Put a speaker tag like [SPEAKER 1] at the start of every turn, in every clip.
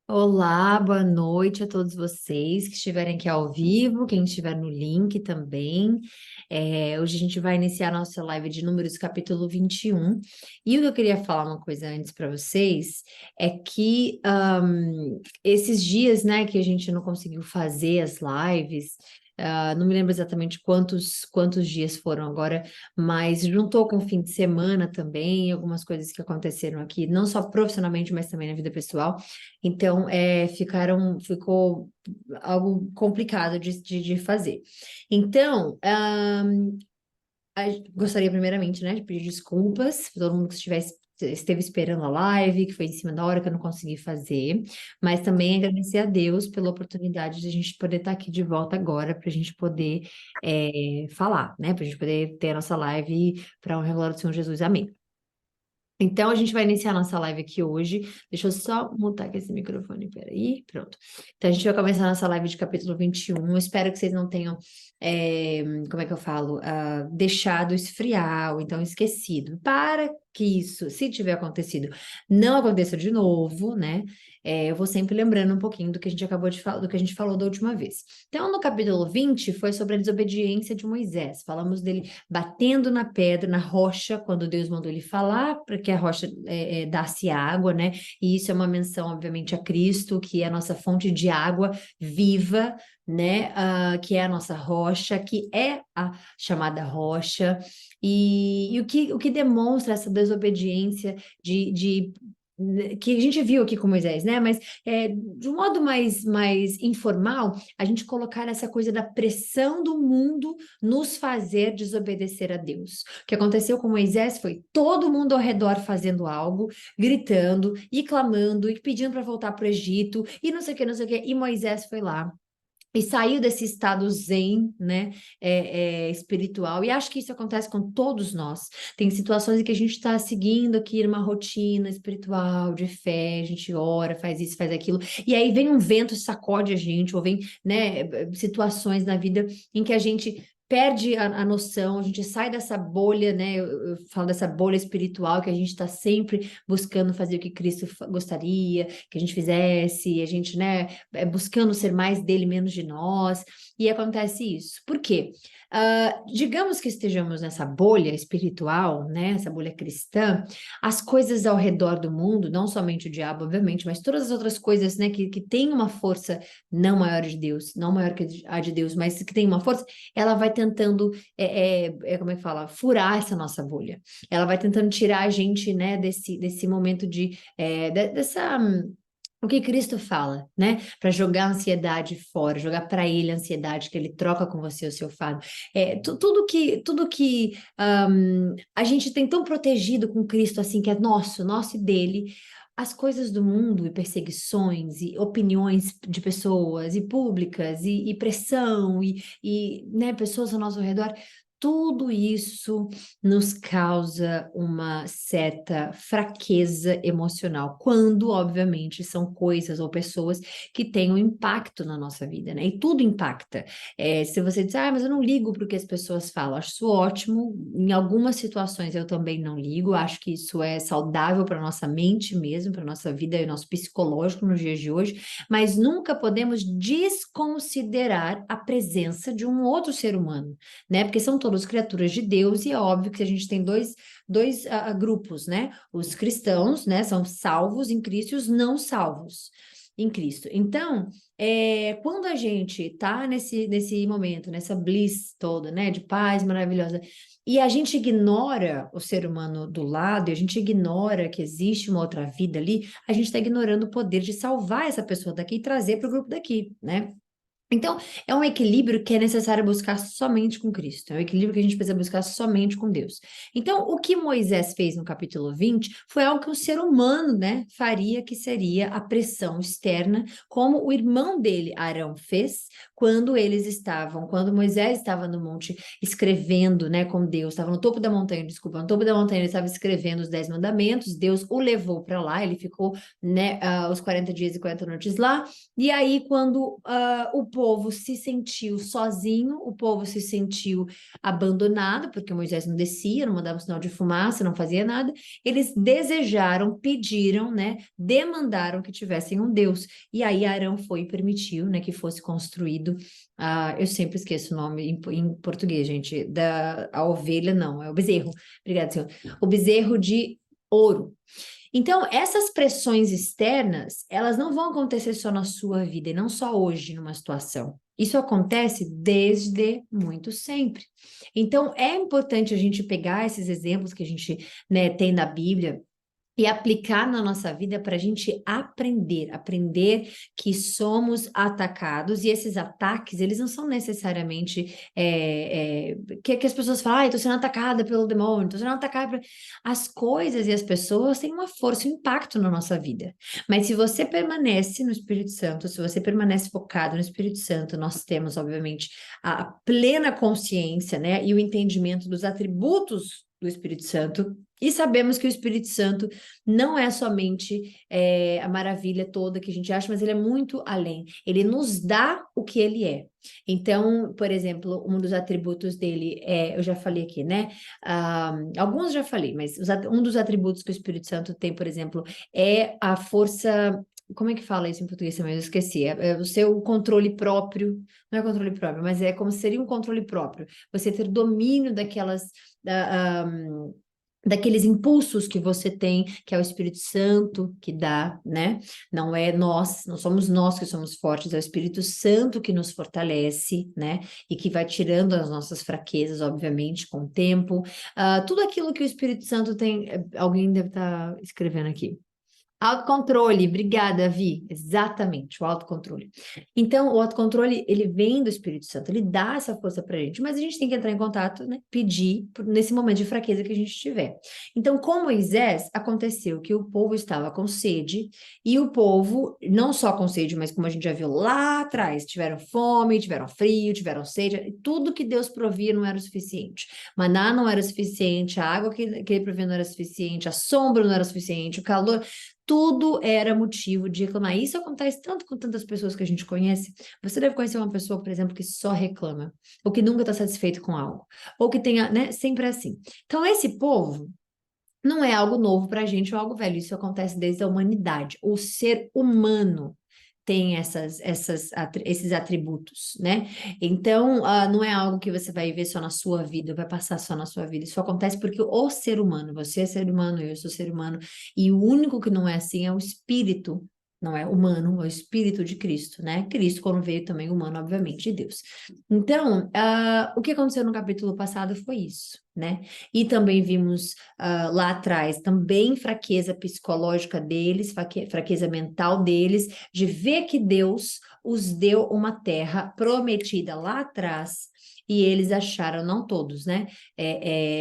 [SPEAKER 1] Olá, boa noite a todos vocês que estiverem aqui ao vivo, quem estiver no link também. Hoje a gente vai iniciar a nossa live de Números, capítulo 21. E o que eu queria falar uma coisa antes para vocês é que esses dias, né, que a gente não conseguiu fazer as lives, não me lembro exatamente quantos dias foram agora, mas juntou com o fim de semana também, algumas coisas que aconteceram aqui, não só profissionalmente, mas também na vida pessoal. Então, ficou algo complicado de fazer. Então, gostaria primeiramente, né, de pedir desculpas para todo mundo que esteve esperando a live, que foi em cima da hora que eu não consegui fazer, mas também agradecer a Deus pela oportunidade de a gente poder estar aqui de volta agora, para a gente poder falar, né, para a gente poder ter a nossa live para honra e glória do Senhor Jesus. Amém. Então, a gente vai iniciar nossa live aqui hoje. Deixa eu só mutar aqui esse microfone, peraí, pronto. Então, a gente vai começar nossa live de capítulo 21. Espero que vocês não tenham, como é que eu falo, deixado esfriar ou então esquecido. Para que isso, se tiver acontecido, não aconteça de novo, né? Eu vou sempre lembrando um pouquinho do que a gente acabou de falar, do que a gente falou da última vez. Então, no capítulo 20 foi sobre a desobediência de Moisés. Falamos dele batendo na pedra, na rocha, quando Deus mandou ele falar para que a rocha desse água, né? E isso é uma menção, obviamente, a Cristo, que é a nossa fonte de água viva, né? Que é a nossa rocha, que é a chamada rocha, e o que demonstra essa desobediência de que a gente viu aqui com Moisés, né? Mas de um modo mais informal, a gente colocar essa coisa da pressão do mundo nos fazer desobedecer a Deus. O que aconteceu com Moisés foi todo mundo ao redor fazendo algo, gritando e clamando e pedindo para voltar para o Egito e não sei o que, não sei o que. E Moisés foi lá e saiu desse estado zen, né, espiritual. E acho que isso acontece com todos nós. Tem situações em que a gente está seguindo aqui uma rotina espiritual, de fé, a gente ora, faz isso, faz aquilo, e aí vem um vento, sacode a gente, ou vem, né, situações na vida em que a gente perde a noção, a gente sai dessa bolha, né? Eu falo dessa bolha espiritual que a gente está sempre buscando fazer o que Cristo gostaria que a gente fizesse, a gente, né, buscando ser mais dele, menos de nós, e acontece isso. Por quê? Digamos que estejamos nessa bolha espiritual, né, essa bolha cristã, as coisas ao redor do mundo, não somente o diabo, obviamente, mas todas as outras coisas, né, que têm uma força não maior de Deus, não maior que a de Deus, mas que tem uma força, ela vai tentando, como é que fala, furar essa nossa bolha. Ela vai tentando tirar a gente, né, desse momento dessa o que Cristo fala, né? Para jogar a ansiedade fora, jogar para ele a ansiedade que ele troca com você o seu fardo. Tudo que a gente tem tão protegido com Cristo assim que é nosso e dele. As coisas do mundo e perseguições e opiniões de pessoas e públicas e pressão né, pessoas ao nosso redor, tudo isso nos causa uma certa fraqueza emocional, quando, obviamente, são coisas ou pessoas que têm um impacto na nossa vida, né? E tudo impacta. Se você diz, mas eu não ligo para o que as pessoas falam, acho isso ótimo. Em algumas situações eu também não ligo, acho que isso é saudável para nossa mente mesmo, para nossa vida e nosso psicológico nos dias de hoje, mas nunca podemos desconsiderar a presença de um outro ser humano, né? Porque são todas criaturas de Deus e é óbvio que a gente tem dois grupos, né? Os cristãos, né? São salvos em Cristo e os não salvos em Cristo. Então, quando a gente está nesse momento, nessa bliss toda, né? De paz maravilhosa, e a gente ignora o ser humano do lado, e a gente ignora que existe uma outra vida ali, a gente está ignorando o poder de salvar essa pessoa daqui e trazer para o grupo daqui, né? Então, é um equilíbrio que é necessário buscar somente com Cristo. É um equilíbrio que a gente precisa buscar somente com Deus. Então, o que Moisés fez no capítulo 20 foi algo que o ser humano, né, faria, que seria a pressão externa, como o irmão dele, Arão, fez quando Moisés estava no monte escrevendo, né, com Deus, estava no topo da montanha, desculpa, no topo da montanha ele estava escrevendo os 10 mandamentos, Deus o levou para lá, ele ficou, né, os 40 dias e 40 noites lá, e aí quando o povo se sentiu sozinho, o povo se sentiu abandonado, porque Moisés não descia, não mandava sinal de fumaça, não fazia nada. Eles desejaram, pediram, né, demandaram que tivessem um Deus. E aí Arão foi e permitiu, né, que fosse construído. Eu sempre esqueço o nome em português, gente. A ovelha, não, é o bezerro. Obrigada, senhor. O bezerro de ouro. Então, essas pressões externas, elas não vão acontecer só na sua vida, e não só hoje, numa situação. Isso acontece desde muito sempre. Então, é importante a gente pegar esses exemplos que a gente, né, tem na Bíblia e aplicar na nossa vida para a gente aprender que somos atacados, e esses ataques, eles não são necessariamente que as pessoas falam, estou sendo atacada pelo demônio, estou sendo atacada as coisas e as pessoas têm uma força, um impacto na nossa vida, mas se você permanece no Espírito Santo, se você permanece focado no Espírito Santo, nós temos, obviamente, a plena consciência, né, e o entendimento dos atributos do Espírito Santo, e sabemos que o Espírito Santo não é somente a maravilha toda que a gente acha, mas ele é muito além. Ele nos dá o que ele é. Então, por exemplo, um dos atributos dele eu já falei aqui, né? Alguns já falei, mas um dos atributos que o Espírito Santo tem, por exemplo, é a força. Como é que fala isso em português também? Eu esqueci. É o seu controle próprio. Não é controle próprio, mas é como seria um controle próprio. Você ter domínio daqueles impulsos que você tem, que é o Espírito Santo que dá, né? Não é nós, não somos nós que somos fortes, é o Espírito Santo que nos fortalece, né? E que vai tirando as nossas fraquezas, obviamente, com o tempo. Tudo aquilo que o Espírito Santo tem, alguém deve estar escrevendo aqui. Autocontrole, obrigada, Vi. Exatamente, o autocontrole. Então, o autocontrole, ele vem do Espírito Santo, ele dá essa força pra gente, mas a gente tem que entrar em contato, né? Pedir nesse momento de fraqueza que a gente tiver. Então, com Moisés, aconteceu que o povo estava com sede, e o povo, não só com sede, mas como a gente já viu lá atrás, tiveram fome, tiveram frio, tiveram sede, tudo que Deus provia não era o suficiente. Maná não era o suficiente, a água que ele provia não era suficiente, a sombra não era suficiente, o calor. Tudo era motivo de reclamar. Isso acontece tanto com tantas pessoas que a gente conhece. Você deve conhecer uma pessoa, por exemplo, que só reclama, ou que nunca está satisfeito com algo, ou que tenha, né, sempre assim. Então, esse povo não é algo novo para a gente ou algo velho. Isso acontece desde a humanidade. O ser humano tem esses atributos, né? Então, não é algo que você vai ver só na sua vida, vai passar só na sua vida. Isso acontece porque o ser humano, você é ser humano, eu sou ser humano, e o único que não é assim é o espírito, não é humano, é o espírito de Cristo, né? Cristo, quando veio também humano, obviamente, de Deus. Então, o que aconteceu no capítulo passado foi isso, né? E também vimos lá atrás também fraqueza psicológica deles, fraqueza mental deles, de ver que Deus os deu uma terra prometida lá atrás. E eles acharam, não todos, né?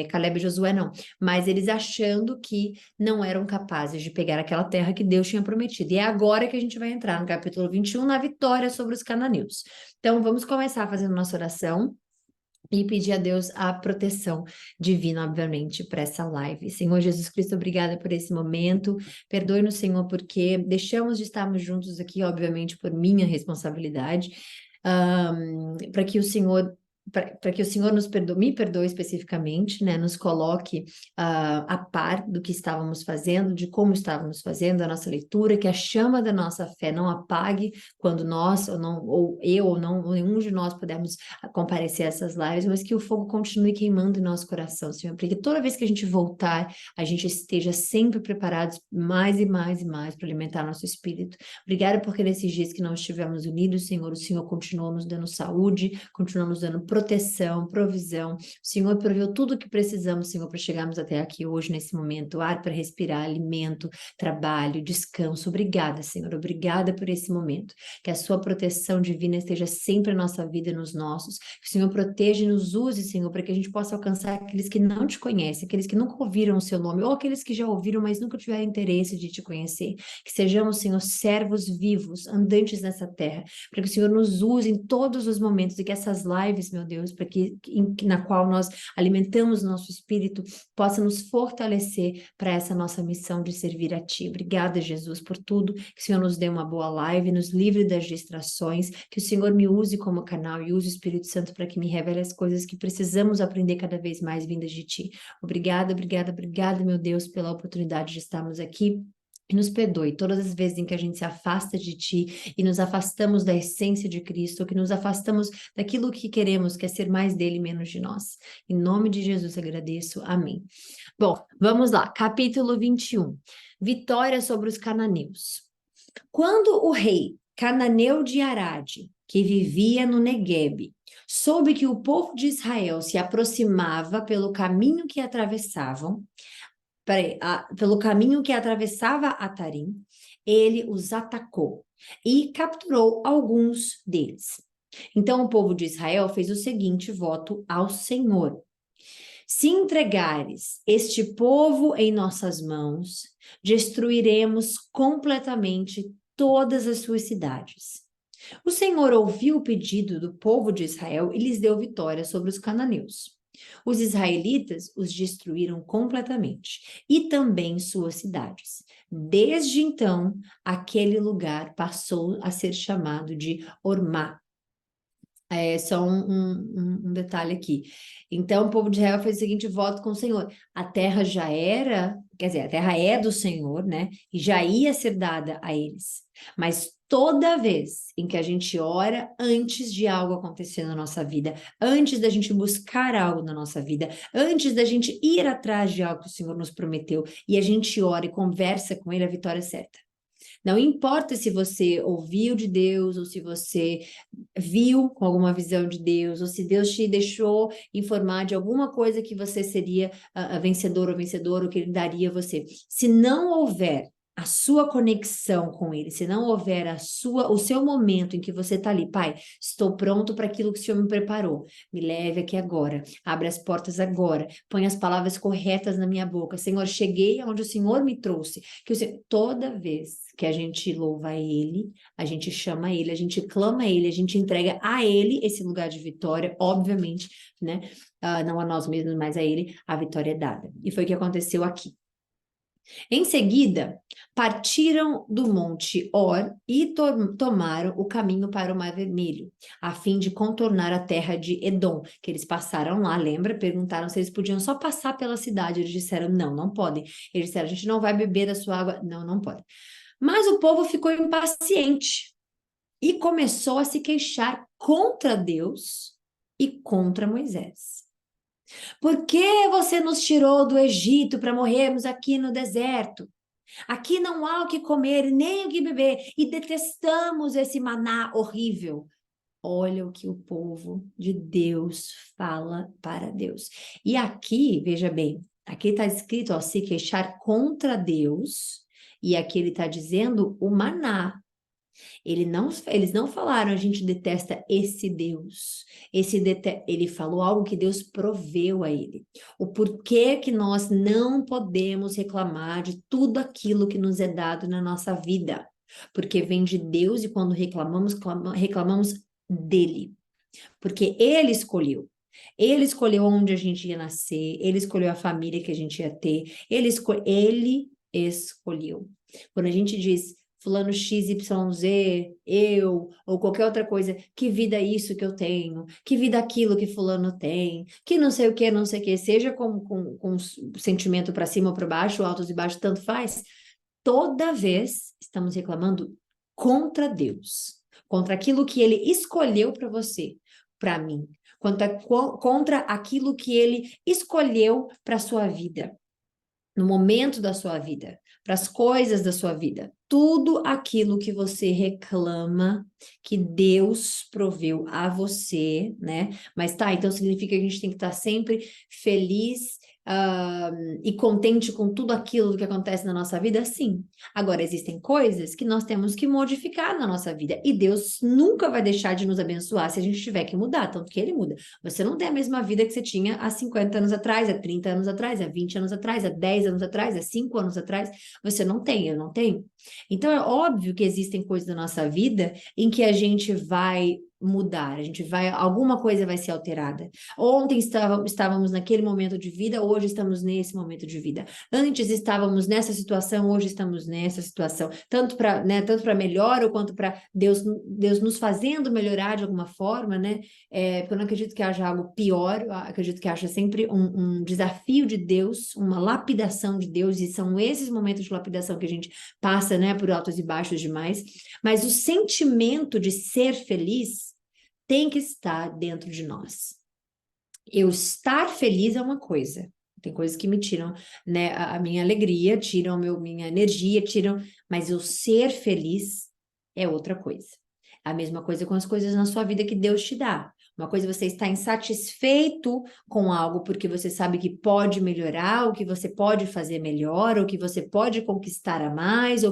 [SPEAKER 1] Caleb e Josué não, mas eles achando que não eram capazes de pegar aquela terra que Deus tinha prometido. E é agora que a gente vai entrar no capítulo 21, na vitória sobre os cananeus. Então, vamos começar fazendo nossa oração e pedir a Deus a proteção divina, obviamente, para essa live. Senhor Jesus Cristo, obrigada por esse momento. Perdoe-nos, Senhor, porque deixamos de estarmos juntos aqui, obviamente, por minha responsabilidade, para que o Senhor. Para que o Senhor me perdoe especificamente, né? Nos coloque a par do que estávamos fazendo, de como estávamos fazendo a nossa leitura, que a chama da nossa fé não apague quando nós, ou eu, ou não, ou nenhum de nós pudermos comparecer a essas lives, mas que o fogo continue queimando em nosso coração, Senhor, porque toda vez que a gente voltar, a gente esteja sempre preparados mais e mais e mais para alimentar nosso espírito. Obrigada porque nesses dias que nós estivemos unidos, Senhor, o Senhor continuou nos dando saúde, continuou nos dando proteção, provisão. O Senhor proveu tudo o que precisamos, Senhor, para chegarmos até aqui hoje, nesse momento. Ar para respirar, alimento, trabalho, descanso. Obrigada, Senhor. Obrigada por esse momento. Que a sua proteção divina esteja sempre na nossa vida e nos nossos. Que o Senhor proteja e nos use, Senhor, para que a gente possa alcançar aqueles que não te conhecem, aqueles que nunca ouviram o seu nome, ou aqueles que já ouviram, mas nunca tiveram interesse de te conhecer. Que sejamos, Senhor, servos vivos, andantes nessa terra, para que o Senhor nos use em todos os momentos e que essas lives, meu Deus, para que na qual nós alimentamos nosso espírito, possa nos fortalecer para essa nossa missão de servir a Ti. Obrigada, Jesus, por tudo, que o Senhor nos dê uma boa live, nos livre das distrações, que o Senhor me use como canal e use o Espírito Santo para que me revele as coisas que precisamos aprender cada vez mais vindas de Ti. Obrigada, obrigada, obrigada, meu Deus, pela oportunidade de estarmos aqui. E nos perdoe todas as vezes em que a gente se afasta de Ti e nos afastamos da essência de Cristo, que nos afastamos daquilo que queremos, que é ser mais dele, menos de nós. Em nome de Jesus agradeço. Amém. Bom, vamos lá. Capítulo 21. Vitória sobre os cananeus. Quando o rei cananeu de Arade, que vivia no Neguebe, soube que o povo de Israel se aproximava pelo caminho que atravessavam, pelo caminho que atravessava Atarim, ele os atacou e capturou alguns deles. Então o povo de Israel fez o seguinte voto ao Senhor: se entregares este povo em nossas mãos, destruiremos completamente todas as suas cidades. O Senhor ouviu o pedido do povo de Israel e lhes deu vitória sobre os cananeus. Os israelitas os destruíram completamente, e também suas cidades. Desde então, aquele lugar passou a ser chamado de Ormá. Só um detalhe aqui. Então, o povo de Israel fez o seguinte voto com o Senhor: a terra já era, quer dizer, a terra é do Senhor, né? E já ia ser dada a eles. Mas toda vez em que a gente ora antes de algo acontecer na nossa vida, antes da gente buscar algo na nossa vida, antes da gente ir atrás de algo que o Senhor nos prometeu, e a gente ora e conversa com Ele, a vitória é certa. Não importa se você ouviu de Deus, ou se você viu com alguma visão de Deus, ou se Deus te deixou informar de alguma coisa que você seria vencedor ou vencedora, ou que Ele daria a você. Se não houver a sua conexão com Ele, se não houver o seu momento em que você está ali, Pai, estou pronto para aquilo que o Senhor me preparou, me leve aqui agora, abre as portas agora, põe as palavras corretas na minha boca, Senhor, cheguei aonde o Senhor me trouxe, que o Senhor, toda vez que a gente louva Ele, a gente chama Ele, a gente clama Ele, a gente entrega a Ele esse lugar de vitória, obviamente, né? Não a nós mesmos, mas a Ele, a vitória é dada. E foi o que aconteceu aqui. Em seguida, partiram do monte Or e tomaram o caminho para o Mar Vermelho, a fim de contornar a terra de Edom, que eles passaram lá, lembra? Perguntaram se eles podiam só passar pela cidade, eles disseram, não, não podem. Eles disseram, a gente não vai beber da sua água, não, não pode. Mas o povo ficou impaciente e começou a se queixar contra Deus e contra Moisés. Por que você nos tirou do Egito para morrermos aqui no deserto? Aqui não há o que comer, nem o que beber, e detestamos esse maná horrível. Olha o que o povo de Deus fala para Deus. E aqui, veja bem, aqui está escrito, ó, se queixar contra Deus, e aqui ele está dizendo o maná. Eles não falaram, a gente detesta esse Deus. Ele falou algo que Deus proveu a ele. O porquê que nós não podemos reclamar de tudo aquilo que nos é dado na nossa vida. Porque vem de Deus e quando reclamamos dele. Porque ele escolheu. Ele escolheu onde a gente ia nascer, ele escolheu a família que a gente ia ter, ele escolheu. Quando a gente diz fulano XYZ, eu, ou qualquer outra coisa, que vida é isso que eu tenho, que vida aquilo que fulano tem, que não sei o que, não sei o que, seja com sentimento para cima ou para baixo, altos e baixos, tanto faz, toda vez estamos reclamando contra Deus, contra aquilo que Ele escolheu para você, para mim, contra aquilo que Ele escolheu para a sua vida, no momento da sua vida, para as coisas da sua vida. Tudo aquilo que você reclama, que Deus proveu a você, né? Mas tá, então significa que a gente tem que estar sempre feliz e contente com tudo aquilo que acontece na nossa vida? Sim. Agora, existem coisas que nós temos que modificar na nossa vida. E Deus nunca vai deixar de nos abençoar se a gente tiver que mudar, tanto que Ele muda. Você não tem a mesma vida que você tinha há 50 anos atrás, há 30 anos atrás, há 20 anos atrás, há 10 anos atrás, há 5 anos atrás. Você não tem, eu não tenho. Então, é óbvio que existem coisas da nossa vida em que a gente vai mudar, alguma coisa vai ser alterada. Ontem estávamos naquele momento de vida, hoje estamos nesse momento de vida. Antes estávamos nessa situação, hoje estamos nessa situação. Tanto para, né, tanto para melhor ou quanto para Deus nos fazendo melhorar de alguma forma, né? Porque eu não acredito que haja algo pior, eu acredito que haja sempre um desafio de Deus, uma lapidação de Deus, e são esses momentos de lapidação que a gente passa, né, por altos e baixos demais. Mas o sentimento de ser feliz tem que estar dentro de nós. Eu estar feliz é uma coisa. Tem coisas que me tiram, né, a minha alegria, tiram minha energia, mas eu ser feliz é outra coisa. A mesma coisa com as coisas na sua vida que Deus te dá. Uma coisa é você estar insatisfeito com algo porque você sabe que pode melhorar, ou que você pode fazer melhor, ou que você pode conquistar a mais,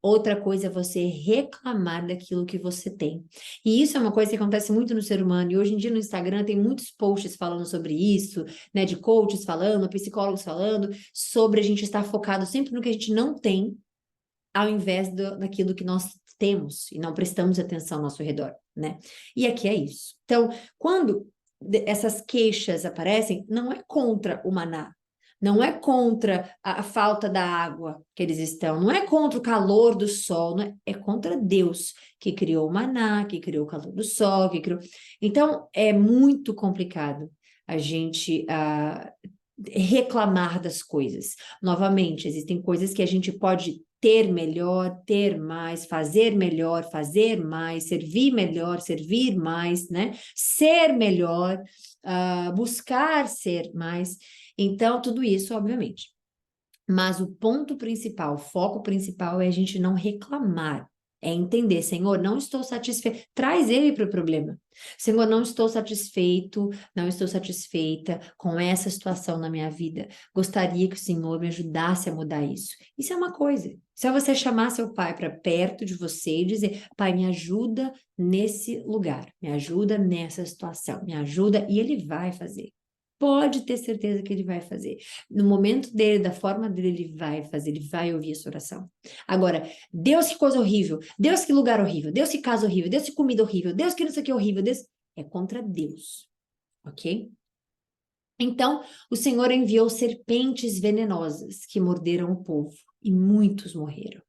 [SPEAKER 1] outra coisa é você reclamar daquilo que você tem. E isso é uma coisa que acontece muito no ser humano, e hoje em dia no Instagram tem muitos posts falando sobre isso, né, de coaches falando, psicólogos falando, sobre a gente estar focado sempre no que a gente não tem, ao invés daquilo que nós temos e não prestamos atenção ao nosso redor, né? E aqui é isso. Então, quando essas queixas aparecem, não é contra o maná, não é contra a falta da água que eles estão, não é contra o calor do sol, é contra Deus que criou o maná, que criou o calor do sol, que criou... Então, é muito complicado a gente reclamar das coisas. Novamente, existem coisas que a gente pode ter melhor, ter mais, fazer melhor, fazer mais, servir mais, né? Ser melhor, buscar ser mais. Então, tudo isso, obviamente. Mas o ponto principal, o foco principal é a gente não reclamar. É entender, Senhor, não estou satisfeito. Traz ele para o problema. Senhor, não estou satisfeito, não estou satisfeita com essa situação na minha vida. Gostaria que o Senhor me ajudasse a mudar isso. Isso é uma coisa. Isso é você chamar seu pai para perto de você e dizer: Pai, me ajuda nesse lugar, me ajuda nessa situação, me ajuda, e ele vai fazer. Pode ter certeza que ele vai fazer. No momento dele, da forma dele, ele vai fazer, ele vai ouvir essa oração. Agora, Deus, que coisa horrível, Deus, que lugar horrível, Deus, que casa horrível, Deus, que comida horrível, Deus, que não sei o que horrível, Deus... É contra Deus, ok? Então, o Senhor enviou serpentes venenosas que morderam o povo, e muitos morreram.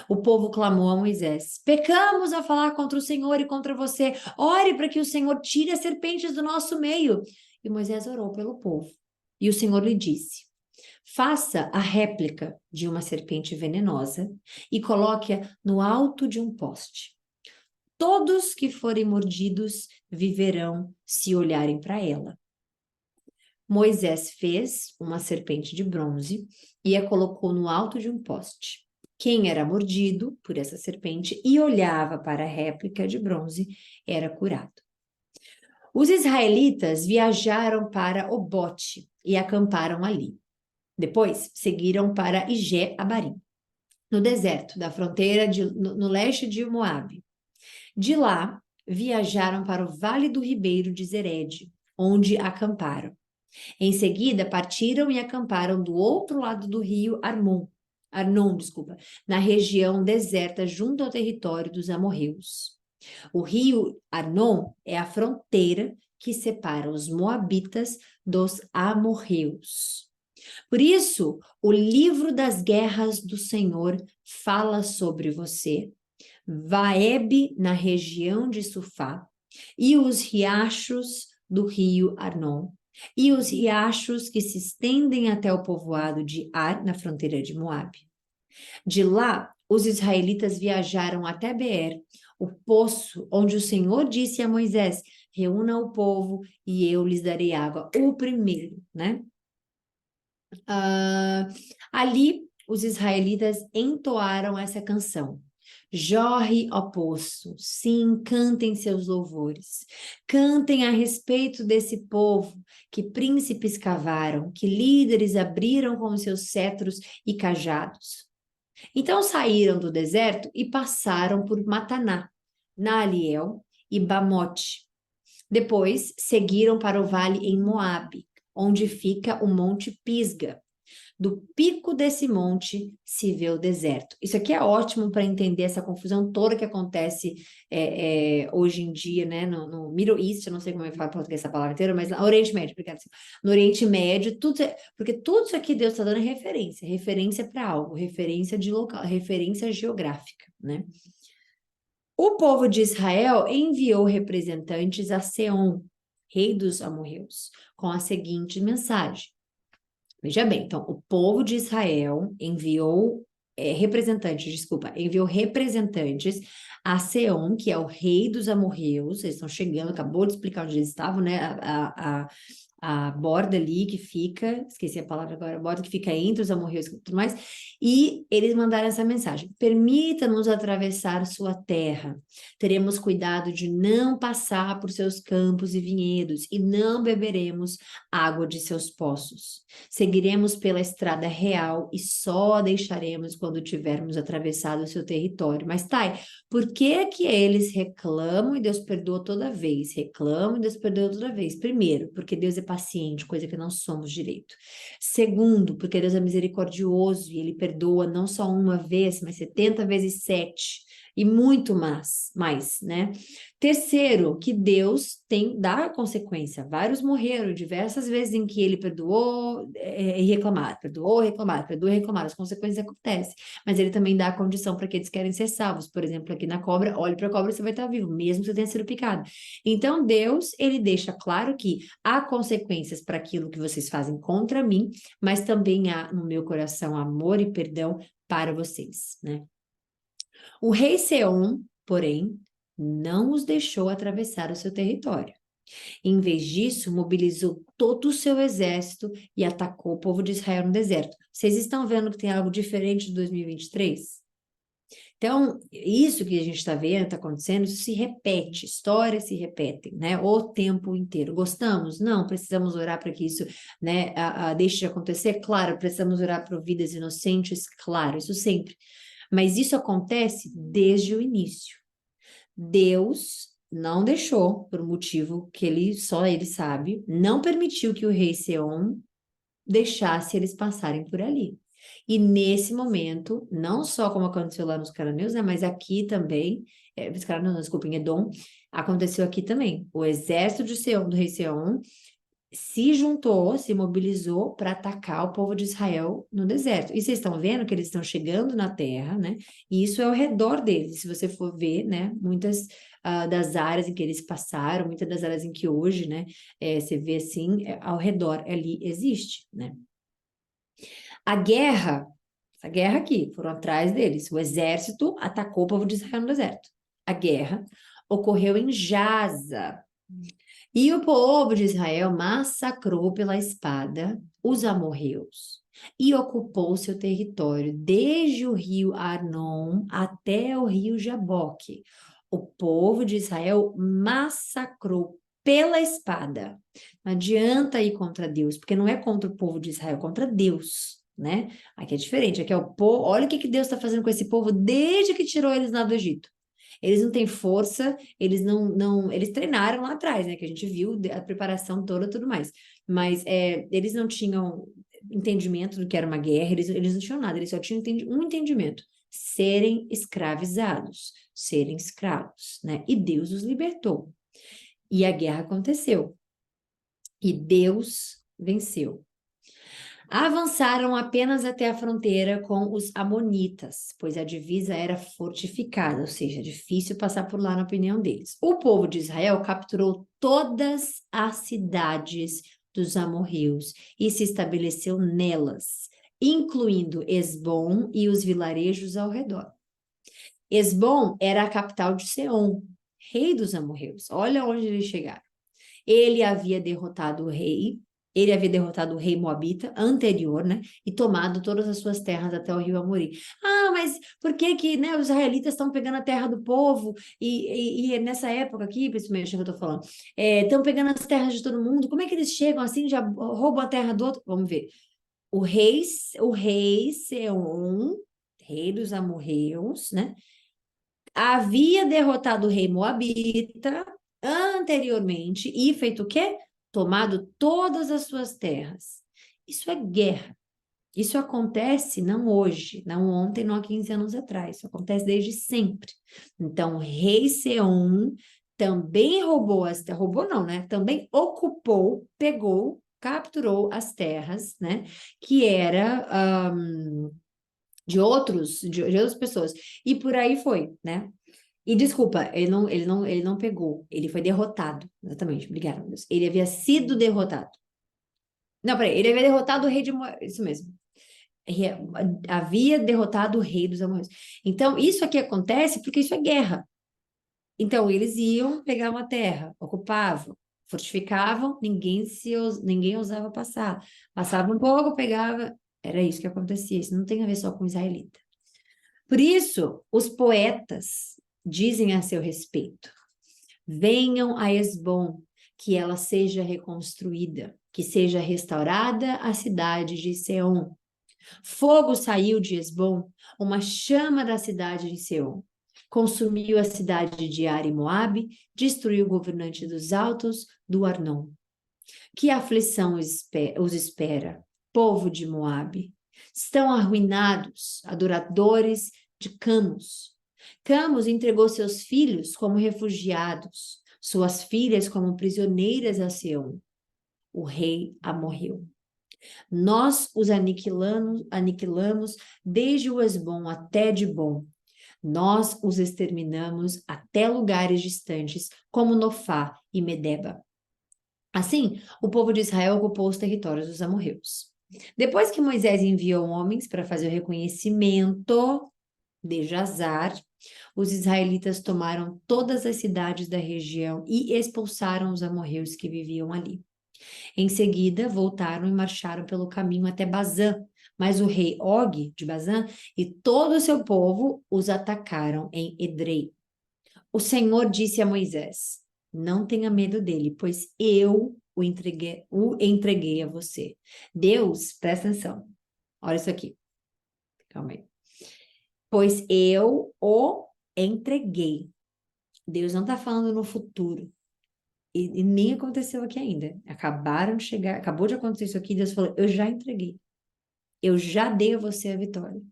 [SPEAKER 1] O povo clamou a Moisés: pecamos a falar contra o Senhor e contra você. Ore para que o Senhor tire as serpentes do nosso meio. E Moisés orou pelo povo. E o Senhor lhe disse: faça a réplica de uma serpente venenosa e coloque-a no alto de um poste. Todos que forem mordidos viverão se olharem para ela. Moisés fez uma serpente de bronze e a colocou no alto de um poste. Quem era mordido por essa serpente e olhava para a réplica de bronze era curado. Os israelitas viajaram para Obote e acamparam ali. Depois, seguiram para Ijé-Abarim, no deserto da fronteira no leste de Moabe. De lá, viajaram para o vale do ribeiro de Zered, onde acamparam. Em seguida, partiram e acamparam do outro lado do rio Arnon, na região deserta junto ao território dos amorreus. O rio Arnon é a fronteira que separa os moabitas dos amorreus. Por isso, o livro das guerras do Senhor fala sobre você, Vaeb, na região de Sufá, e os riachos do rio Arnon, e os riachos que se estendem até o povoado de Ar, na fronteira de Moabe. De lá, os israelitas viajaram até Beer, o poço onde o Senhor disse a Moisés: reúna o povo e eu lhes darei água. O primeiro, né? Ali, os israelitas entoaram essa canção. Jorre, ó poço, sim, cantem seus louvores. Cantem a respeito desse povo que príncipes cavaram, que líderes abriram com os seus cetros e cajados. Então saíram do deserto e passaram por Mataná, Naaliel e Bamote. Depois seguiram para o vale em Moabe, onde fica o Monte Pisga. Do pico desse monte se vê o deserto. Isso aqui é ótimo para entender essa confusão toda que acontece hoje em dia, né? No Middle East, eu não sei como é que fala em português essa palavra inteira, mas no Oriente Médio, obrigada. No Oriente Médio, porque tudo isso aqui Deus está dando referência para algo, referência de local, referência geográfica, né? O povo de Israel enviou representantes a Seom, rei dos amorreus, com a seguinte mensagem. Veja bem, então, o povo de Israel enviou representantes a Seom, que é o rei dos amorreus, eles estão chegando, acabou de explicar onde eles estavam, né? A borda ali que fica, esqueci a palavra agora, a borda que fica entre os amorreus e tudo mais, e eles mandaram essa mensagem: permita-nos atravessar sua terra, teremos cuidado de não passar por seus campos e vinhedos, e não beberemos água de seus poços. Seguiremos pela estrada real e só deixaremos quando tivermos atravessado o seu território. Mas, Thay, por que que eles reclamam e Deus perdoa toda vez? Reclamam e Deus perdoa toda vez. Primeiro, porque Deus é paciente, coisa que não somos direito. Segundo, porque Deus é misericordioso e Ele perdoa não só uma vez, mas 70 vezes 7 e muito mais, né? Terceiro, que Deus dá consequência. Vários morreram diversas vezes em que Ele perdoou e reclamaram, perdoou, reclamaram, perdoou e reclamaram. As consequências acontecem, mas Ele também dá a condição para que eles querem ser salvos. Por exemplo, aqui na cobra, olhe para a cobra, você vai estar vivo, mesmo que você tenha sido picado. Então, Deus, Ele deixa claro que há consequências para aquilo que vocês fazem contra mim, mas também há no meu coração amor e perdão para vocês, né? O rei Seom, porém, não os deixou atravessar o seu território. Em vez disso, mobilizou todo o seu exército e atacou o povo de Israel no deserto. Vocês estão vendo que tem algo diferente de 2023? Então, isso que a gente está vendo, está acontecendo, isso se repete, histórias se repetem, né? O tempo inteiro. Gostamos? Não, precisamos orar para que isso, né, deixe de acontecer? Claro, precisamos orar por vidas inocentes? Claro, isso sempre. Mas isso acontece desde o início. Deus não deixou, por um motivo que só ele sabe, não permitiu que o rei Seom deixasse eles passarem por ali. E nesse momento, não só como aconteceu lá nos cananeus, né, mas aqui também, os cananeus, não, desculpa, em Edom, aconteceu aqui também. O exército de Seom, do rei Seom, se juntou, se mobilizou para atacar o povo de Israel no deserto. E vocês estão vendo que eles estão chegando na terra, né? E isso é ao redor deles. Se você for ver, né? Muitas das áreas em que eles passaram, muitas das áreas em que hoje, né? Você vê assim, ao redor ali existe, né? Essa guerra aqui, foram atrás deles. O exército atacou o povo de Israel no deserto. A guerra ocorreu em Jaza. E o povo de Israel massacrou pela espada os amorreus e ocupou seu território, desde o rio Arnon até o rio Jaboque. O povo de Israel massacrou pela espada. Não adianta ir contra Deus, porque não é contra o povo de Israel, é contra Deus, né? Aqui é diferente, aqui é o povo. Olha o que Deus está fazendo com esse povo desde que tirou eles lá do Egito. Eles não têm força, eles treinaram lá atrás, né? Que a gente viu a preparação toda, tudo mais. Mas eles não tinham entendimento do que era uma guerra, eles não tinham nada, eles só tinham um entendimento: serem escravizados, serem escravos, né? E Deus os libertou. E a guerra aconteceu. E Deus venceu. Avançaram apenas até a fronteira com os amonitas, pois a divisa era fortificada, ou seja, difícil passar por lá na opinião deles. O povo de Israel capturou todas as cidades dos amorreus e se estabeleceu nelas, incluindo Esbom e os vilarejos ao redor. Esbom era a capital de Seom, rei dos amorreus. Olha onde eles chegaram. Ele havia derrotado o rei Moabita anterior, né? E tomado todas as suas terras até o rio Amori. Ah, mas por que que, né, os israelitas estão pegando a terra do povo e nessa época aqui, principalmente que eu tô falando, estão pegando as terras de todo mundo? Como é que eles chegam assim, já roubam a terra do outro? Vamos ver. O rei Seom, rei dos amorreus, né? Havia derrotado o rei Moabita anteriormente e feito o quê? Tomado todas as suas terras. Isso é guerra. Isso acontece não hoje, não ontem, não há 15 anos atrás. Isso acontece desde sempre. Então, o rei Seom também roubou as terras, roubou não, né? Também ocupou, pegou, capturou as terras, né? Que era de outras pessoas. E por aí foi, né? E desculpa, ele não pegou, ele foi derrotado. Exatamente, obrigada, meu Deus. Ele havia sido derrotado. Não, peraí, ele havia derrotado o rei de Moab, isso mesmo. Re- Havia derrotado o rei dos amorreus. Então, isso aqui acontece porque isso é guerra. Então, eles iam pegar uma terra, ocupavam, fortificavam, ninguém ousava passar. Passava um pouco, pegava. Era isso que acontecia. Isso não tem a ver só com israelita. Por isso, os poetas dizem a seu respeito: venham a Esbom, que ela seja reconstruída, que seja restaurada a cidade de Seom. Fogo saiu de Esbom, uma chama da cidade de Seom. Consumiu a cidade de Ar e Moabe, destruiu o governante dos altos do Arnon. Que aflição os espera, povo de Moabe? Estão arruinados, adoradores de Camus. Camus entregou seus filhos como refugiados, suas filhas como prisioneiras a Seom. O rei a morreu. Nós os aniquilamos desde o Esbom até Dibom. Nós os exterminamos até lugares distantes, como Nofá e Medeba. Assim, o povo de Israel ocupou os territórios dos amorreus. Depois que Moisés enviou homens para fazer o reconhecimento de Jazar, os israelitas tomaram todas as cidades da região e expulsaram os amorreus que viviam ali. Em seguida, voltaram e marcharam pelo caminho até Bazã, mas o rei Og de Bazã e todo o seu povo os atacaram em Edrei. O Senhor disse a Moisés: não tenha medo dele, pois eu o entreguei a você. Deus, presta atenção, olha isso aqui, calma aí. Pois eu o entreguei. Deus não está falando no futuro. E nem aconteceu aqui ainda. Acabaram de chegar, acabou de acontecer isso aqui. Deus falou: eu já entreguei. Eu já dei a você a vitória.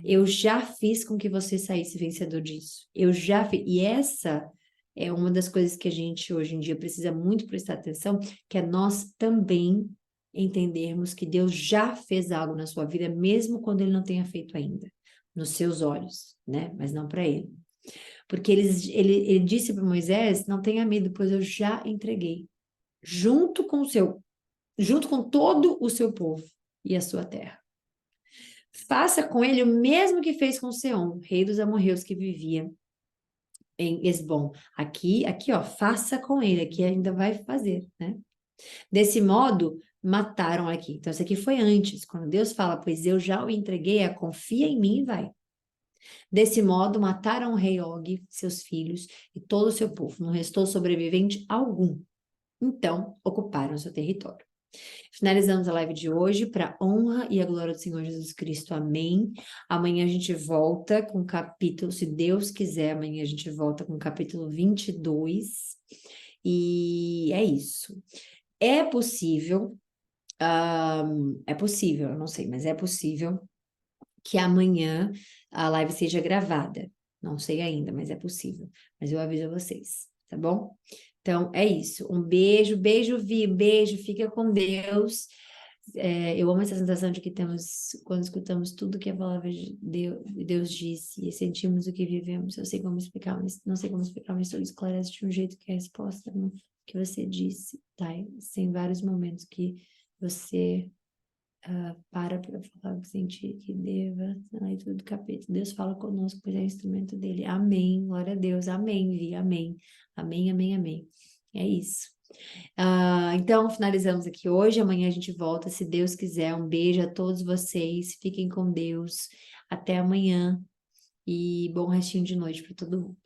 [SPEAKER 1] Eu já fiz com que você saísse vencedor disso. Eu já fiz. E essa é uma das coisas que a gente hoje em dia precisa muito prestar atenção, que é nós também entendermos que Deus já fez algo na sua vida, mesmo quando ele não tenha feito ainda, nos seus olhos, né? Mas não para ele. Porque ele disse para Moisés: não tenha medo, pois eu já entreguei, junto com todo o seu povo e a sua terra. Faça com ele o mesmo que fez com Seom, rei dos amorreus que vivia em Esbom. Aqui, ó, faça com ele, aqui ainda vai fazer, né? Desse modo, mataram aqui. Então, isso aqui foi antes, quando Deus fala: pois eu já o entreguei, confia em mim e vai. Desse modo, mataram o rei Og, seus filhos e todo o seu povo. Não restou sobrevivente algum. Então, ocuparam seu território. Finalizamos a live de hoje para a honra e a glória do Senhor Jesus Cristo. Amém. Amanhã a gente volta com o capítulo, se Deus quiser, amanhã a gente volta com o capítulo 22. E é isso. É possível, eu não sei, mas é possível que amanhã a live seja gravada. Não sei ainda, mas é possível. Mas eu aviso a vocês, tá bom? Então é isso. Um beijo, beijo, Vi, beijo, fica com Deus. Eu amo essa sensação de que temos, quando escutamos tudo que a palavra de Deus disse e sentimos o que vivemos. Eu sei como explicar, mas não sei como explicar, mas isso esclarece de um jeito que a resposta que você disse, tá? Tem vários momentos que você para falar, sentir que deva, na leitura do capítulo. Deus fala conosco, pois é instrumento dele. Amém, glória a Deus, amém, Vi, amém, amém, amém, amém. É isso. Então, finalizamos aqui hoje. Amanhã a gente volta, se Deus quiser. Um beijo a todos vocês. Fiquem com Deus. Até amanhã. E bom restinho de noite para todo mundo.